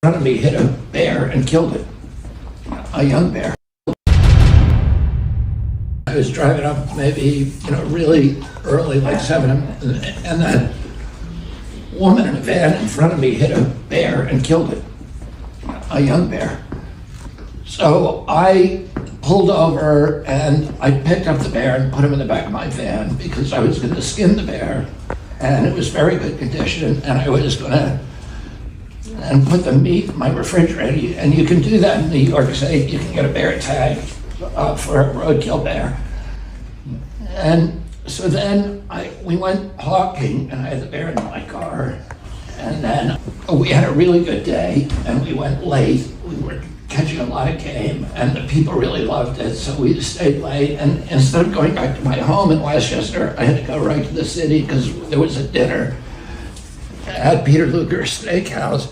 front of me hit a bear and killed it, a young bear. I was driving up maybe, really early, like 7, and that woman in a van in front of me hit a bear and killed it, a young bear. So I pulled over and I picked up the bear and put him in the back of my van because I was going to skin the bear, and it was very good condition, and I was going to put the meat in my refrigerator. And you can do that in New York State. You can get a bear tag for a roadkill bear. And so then we went hawking, and I had the bear in my car. And then we had a really good day, and we went late. We were catching a lot of game, and the people really loved it, so we stayed late. And instead of going back to my home in Westchester, I had to go right to the city because there was a dinner at Peter Luger's Steakhouse.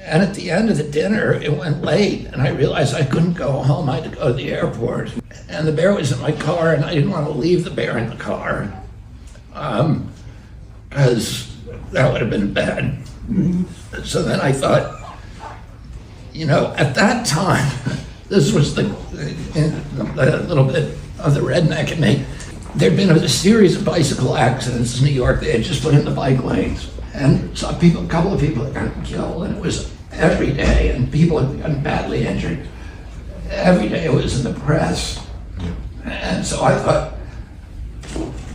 And at the end of the dinner, it went late, and I realized I couldn't go home. I had to go to the airport. And the bear was in my car, and I didn't want to leave the bear in the car because that would have been bad. So then I thought, at that time, this was the little bit of the redneck in me. There'd been a series of bicycle accidents in New York. They had just put in the bike lanes. And saw a couple of people had gotten killed, and it was every day, and people had gotten badly injured. Every day it was in the press. And so I thought,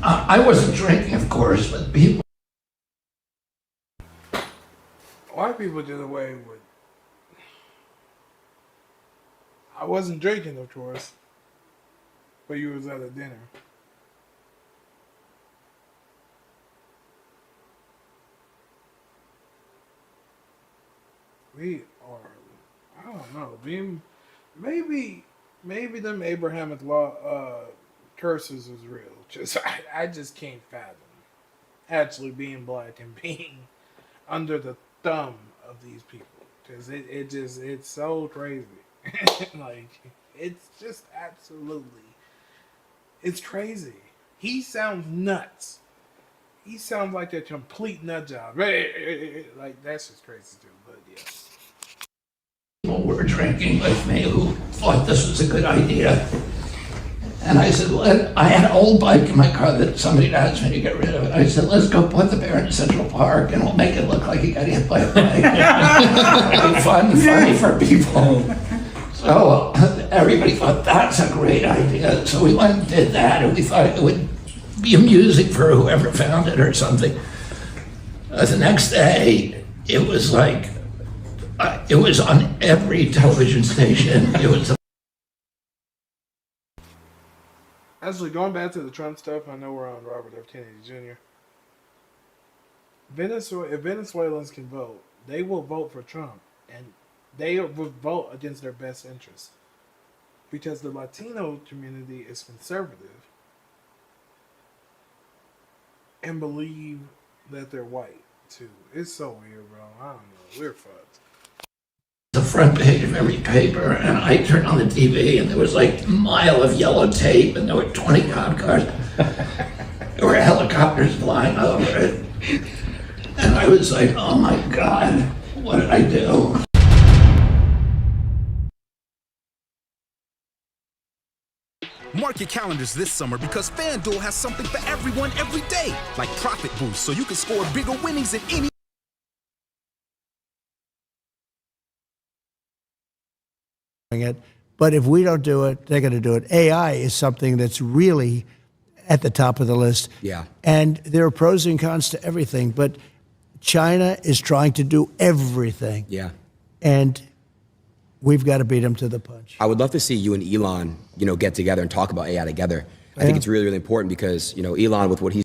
I wasn't drinking, of course, but people. White people did away with. I wasn't drinking, of course, but you was at a dinner. We are, I don't know, maybe them Abrahamic law curses is real. I just can't fathom actually being black and being under the thumb of these people, because it's so crazy. Like, it's just absolutely, it's crazy. He sounds nuts. He sounds like a complete nut job. Like, that's just crazy too, but yeah. People were drinking with me who thought this was a good idea. And I said, I had an old bike in my car that somebody asked me to get rid of it. I said, let's go put the bear in Central Park and we'll make it look like he got hit by a bike. It'll be funny for people. So everybody thought that's a great idea. So we went and did that, and we thought it would be amusing for whoever found it or something. The next day, it was like, it was on every television station. It was. Actually, going back to the Trump stuff, I know we're on Robert F. Kennedy Jr. If Venezuelans can vote, they will vote for Trump, and they will vote against their best interests, because the Latino community is conservative and believe that they're white too. It's so weird, bro. I don't know. We're fucked. The front page of every paper, and I turned on the TV, and there was like a mile of yellow tape, and there were 20 cop cars. There were helicopters flying over it. And I was like, oh my God, what did I do? Mark your calendars this summer because FanDuel has something for everyone every day, like profit boosts, so you can score bigger winnings in any. It, but if we don't do it, they're going to do it. AI is something that's really at the top of the list. Yeah. And there are pros and cons to everything, but China is trying to do everything. Yeah. And we've got to beat them to the punch. I would love to see you and Elon, get together and talk about AI together. I think it's really, really important because, Elon, with what he's